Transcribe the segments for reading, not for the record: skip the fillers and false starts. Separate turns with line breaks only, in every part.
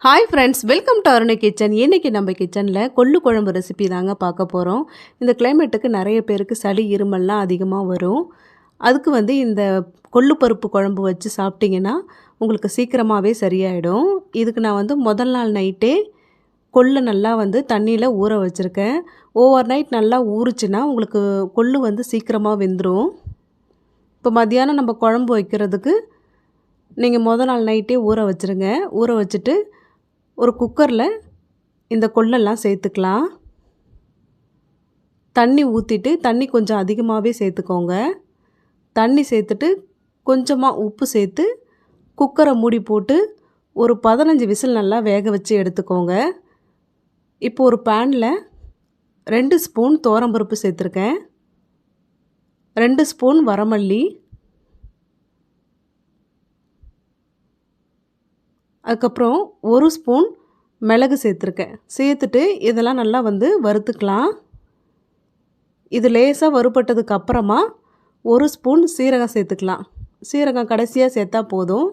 Hi friends, welcome to Arunai kitchen. இன்றைக்கி நம்ம கிச்சனில் கொள்ளு குழம்பு ரெசிபி தாங்க பார்க்க போகிறோம். இந்த கிளைமேட்டுக்கு நிறைய பேருக்கு சளி இருமல்லாம் அதிகமாக வரும். அதுக்கு இந்த கொள்ளு பருப்பு குழம்பு வச்சு சாப்பிட்டிங்கன்னா உங்களுக்கு சீக்கிரமாகவே சரியாயிடும். இதுக்கு நான் முதல் நாள் நைட்டே கொள்ளு நல்லா தண்ணியில் ஊற வச்சுருக்கேன். ஓவர் நைட் நல்லா ஊறுச்சுன்னா உங்களுக்கு கொள்ளு சீக்கிரமாக வெந்துடும். இப்போ மத்தியானம் நம்ம குழம்பு வைக்கிறதுக்கு நீங்கள் முதல் நாள் நைட்டே ஊற வச்சுருங்க. ஊற வச்சுட்டு ஒரு குக்கரில் இந்த கொள்ளெல்லாம் சேர்த்துக்கலாம். தண்ணி ஊற்றிட்டு, தண்ணி கொஞ்சம் அதிகமாகவே சேர்த்துக்கோங்க. தண்ணி சேர்த்துட்டு கொஞ்சமாக உப்பு சேர்த்து குக்கரை மூடி போட்டு ஒரு 15 விசில் நல்லா வேக வச்சு எடுத்துக்கோங்க. இப்போ ஒரு பேனில் 2 ஸ்பூன் துவரம்பருப்பு சேர்த்துருக்கேன், 2 ஸ்பூன் வரமல்லி, அதுக்கப்புறம் 1 ஸ்பூன் மிளகு சேர்த்துருக்கேன். சேர்த்துட்டு இதெல்லாம் நல்லா வறுத்துக்கலாம். இது லேசாக வறுபட்டதுக்கு அப்புறமா 1 ஸ்பூன் சீரகம் சேர்த்துக்கலாம். சீரகம் கடைசியாக சேர்த்தா போதும்.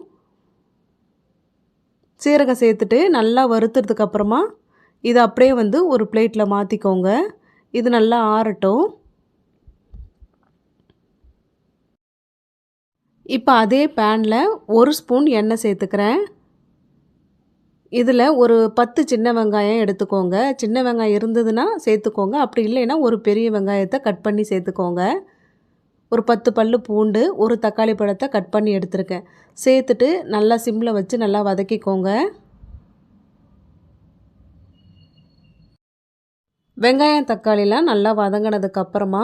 சீரகம் சேர்த்துட்டு நல்லா வறுத்துறதுக்கு அப்புறமா இதை அப்படியே ஒரு பிளேட்டில் மாற்றிக்கோங்க. இது நல்லா ஆறட்டும். இப்போ அதே பேனில் 1 ஸ்பூன் எண்ணெய் சேர்த்துக்கிறேன். இதில் ஒரு 10 சின்ன வெங்காயம் எடுத்துக்கோங்க. சின்ன வெங்காயம் இருந்ததுன்னா சேர்த்துக்கோங்க, அப்படி இல்லைன்னா ஒரு பெரிய வெங்காயத்தை கட் பண்ணி சேர்த்துக்கோங்க. ஒரு 10 பல்லு பூண்டு, ஒரு தக்காளி பழத்தை கட் பண்ணி எடுத்துருக்கேன். சேர்த்துட்டு நல்லா சிம்மில் வச்சு நல்லா வதக்கிக்கோங்க. வெங்காயம் தக்காளிலாம் நல்லா வதங்கினதுக்கப்புறமா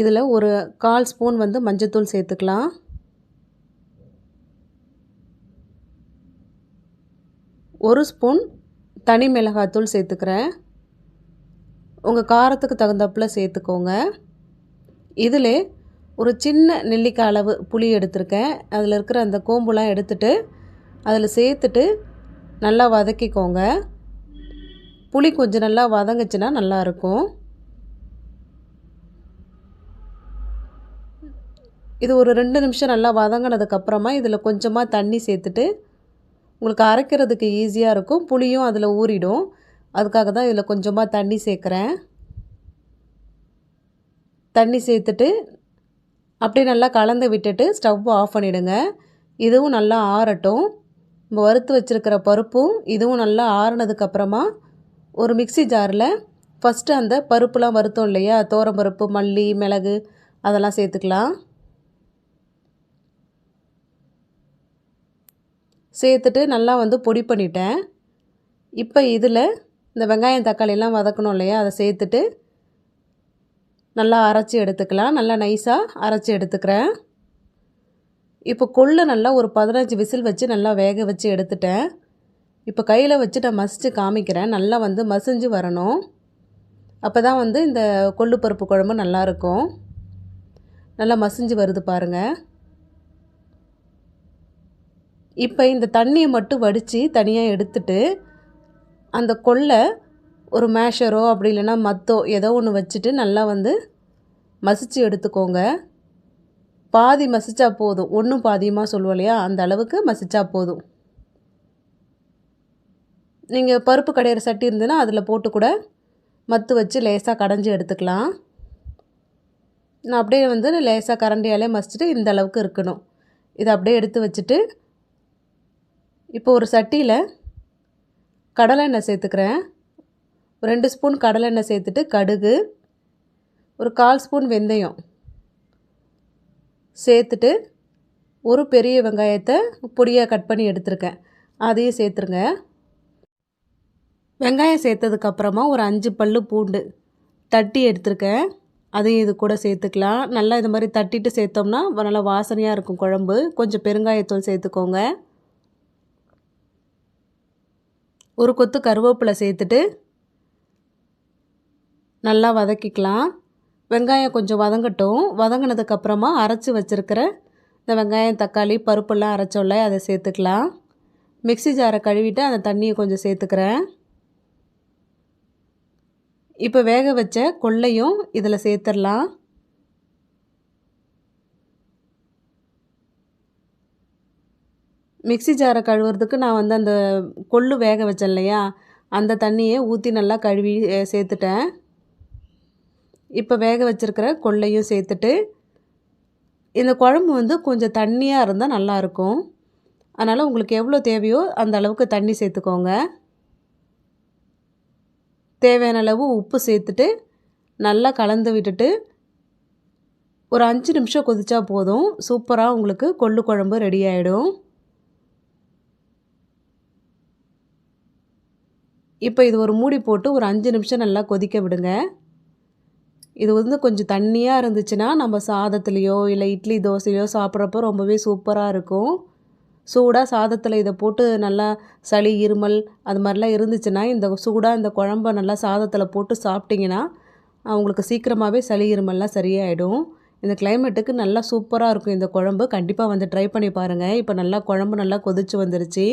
இதில் ஒரு 1/4 ஸ்பூன் மஞ்சத்தூள் சேர்த்துக்கலாம். ஒரு ஸ்பூன் தனி மிளகாத்தூள் சேர்த்துக்கிறேன். உங்கள் காரத்துக்கு தகுந்தாப்பில் சேர்த்துக்கோங்க. இதில் ஒரு சின்ன நெல்லிக்காய் அளவு புளி எடுத்திருக்கேன். அதில் இருக்கிற அந்த கோம்புலாம் எடுத்துட்டு அதில் சேர்த்துட்டு நல்லா வதக்கிக்கோங்க. புளி கொஞ்சம் நல்லா வதங்குச்சுன்னா நல்லாயிருக்கும். இது ஒரு 2 நிமிஷம் நல்லா வதங்கினதுக்கப்புறமா இதில் கொஞ்சமாக தண்ணி சேர்த்துட்டு உங்களுக்கு அரைக்கிறதுக்கு ஈஸியாக இருக்கும். புளியும் அதில் ஊறிடும். அதுக்காக தான் இதில் கொஞ்சமாக தண்ணி சேர்க்குறேன். தண்ணி சேர்த்துட்டு அப்படியே நல்லா கலந்து விட்டுட்டு ஸ்டவ் ஆஃப் பண்ணிவிடுங்க. இதுவும் நல்லா ஆறட்டும். நம்ம வறுத்து வச்சுருக்கிற பருப்பும் இதுவும் நல்லா ஆறுனதுக்கப்புறமா ஒரு மிக்ஸி ஜாரில் ஃபஸ்ட்டு அந்த பருப்புலாம் வறுத்தோம் இல்லையா, துவரம்பருப்பு, மல்லி, மிளகு அதெல்லாம் சேர்த்துக்கலாம். சேர்த்துட்டு நல்லா பொடி பண்ணிட்டேன். இப்போ இதில் இந்த வெங்காயம் தக்காளியெல்லாம் வதக்கணும் இல்லையா, அதை சேர்த்துட்டு நல்லா அரைச்சி எடுத்துக்கலாம். நல்லா நைஸாக அரைச்சி எடுத்துக்கிறேன். இப்போ கொள்ளு நல்லா ஒரு 15 விசில் வச்சு நல்லா வேக வச்சு எடுத்துட்டேன். இப்போ கையில் வச்சு நான் மசித்து காமிக்கிறேன். நல்லா மசிஞ்சு வரணும். அப்போ தான் இந்த கொள்ளு பருப்பு குழம்பு நல்லாயிருக்கும். நல்லா மசிஞ்சு வருது பாருங்கள். இப்போ இந்த தண்ணியை மட்டும் வடித்து தனியாக எடுத்துட்டு அந்த கொள்ளை ஒரு மேஷரோ அப்படி இல்லைன்னா மத்தோ ஏதோ ஒன்று வச்சுட்டு நல்லா மசித்து எடுத்துக்கோங்க. பாதி மசித்தா போதும், ஒன்றும் பாதியமாக சொல்லுவோம் இல்லையா, அந்த அளவுக்கு மசித்தா போதும். நீங்கள் பருப்பு கடையிற சட்டி இருந்ததுன்னா அதில் போட்டு கூட மத்து வச்சு லேசாக கடைஞ்சி எடுத்துக்கலாம். நான் அப்படியே லேசாக கரண்டியாலே மசிச்சுட்டு இந்த அளவுக்கு இருக்கணும். இதை அப்படியே எடுத்து வச்சுட்டு இப்போ ஒரு சட்டியில் கடலை எண்ணெய் சேர்த்துக்கிறேன். ஒரு 2 ஸ்பூன் கடலை எண்ணெய் சேர்த்துட்டு கடுகு, ஒரு 1/4 ஸ்பூன் வெந்தயம் சேர்த்துட்டு ஒரு பெரிய வெங்காயத்தை பொடியாக கட் பண்ணி எடுத்துருக்கேன், அதையும் சேர்த்துருங்க. வெங்காயம் சேர்த்ததுக்கப்புறமா ஒரு 5 பல்லு பூண்டு தட்டி எடுத்துருக்கேன், அதையும் இது கூட சேர்த்துக்கலாம். நல்லா இது மாதிரி தட்டிட்டு சேர்த்தோம்னா நல்லா வாசனையாக இருக்கும் குழம்பு. கொஞ்சம் பெருங்காயத்தூள் சேர்த்துக்கோங்க. ஒரு கொத்து கருவேப்பிலை சேர்த்துட்டு நல்லா வதக்கிக்கலாம். வெங்காயம் கொஞ்சம் வதங்கட்டும். வதங்கினதுக்கப்புறமா அரைச்சி வச்சுருக்கிற இந்த வெங்காயம் தக்காளி பருப்பெல்லாம் அரைச்சோல்ல, அதை சேர்த்துக்கலாம். மிக்ஸி ஜாரை கழுவிட்டு அந்த தண்ணியை கொஞ்சம் சேர்த்துக்கிறேன். இப்போ வேக வச்ச கொள்ளையும் இதில் சேர்த்துடலாம். மிக்ஸி ஜாரை கழுவுறதுக்கு நான் வந்து அந்த கொள்ளு வேக வச்சேன் இல்லையா, அந்த தண்ணியை ஊற்றி நல்லா கழுவி சேர்த்துட்டேன். இப்போ வேக வச்சிருக்கிற கொள்ளையும் சேர்த்துட்டு, இந்த குழம்பு வந்து கொஞ்சம் தண்ணியாக இருந்தால் நல்லாயிருக்கும். அதனால் உங்களுக்கு எவ்வளோ தேவையோ அந்த அளவுக்கு தண்ணி சேர்த்துக்கோங்க. தேவையான அளவு உப்பு சேர்த்துட்டு நல்லா கலந்து விட்டுட்டு ஒரு 5 நிமிஷம் கொதிச்சா போதும். சூப்பராக உங்களுக்கு கொள்ளு குழம்பு ரெடி ஆகிடும். இப்போ இது ஒரு மூடி போட்டு ஒரு 5 நிமிஷம் நல்லா கொதிக்க விடுங்க. இது வந்து கொஞ்சம் தண்ணியாக இருந்துச்சுன்னா நம்ம சாதத்துலேயோ இல்லை இட்லி தோசையோ சாப்பிட்றப்போ ரொம்பவே சூப்பராக இருக்கும். சூடாக சாதத்தில் இதை போட்டு நல்லா சளி இருமல் அது மாதிரிலாம் இருந்துச்சுன்னா இந்த சூடாக இந்த குழம்ப நல்லா சாதத்தில் போட்டு சாப்பிட்டிங்கன்னா உங்களுக்கு சீக்கிரமாகவே சளி இருமல்லாம் சரியாயிடும். இந்த கிளைமேட்டுக்கு நல்லா சூப்பராக இருக்கும் இந்த குழம்பு. கண்டிப்பாக வந்து ட்ரை பண்ணி பாருங்கள். இப்போ நல்லா குழம்பு நல்லா கொதிச்சு வந்துருச்சு.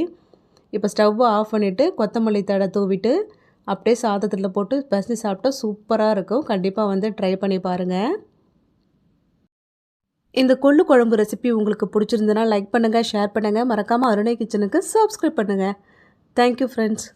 இப்போ ஸ்டவ்வை ஆஃப் பண்ணிவிட்டு கொத்தமல்லி தழை தூவிட்டு அப்படியே சாதத்தில் போட்டு பசி சாப்பிட்டா சூப்பராக இருக்கும். கண்டிப்பாக வந்து ட்ரை பண்ணி பாருங்கள். இந்த கொள்ளு குழம்பு ரெசிபி உங்களுக்கு பிடிச்சிருந்ததுன்னா லைக் பண்ணுங்கள், ஷேர் பண்ணுங்கள். மறக்காமல் அருணை கிச்சனுக்கு சப்ஸ்கிரைப் பண்ணுங்கள். Thank you friends.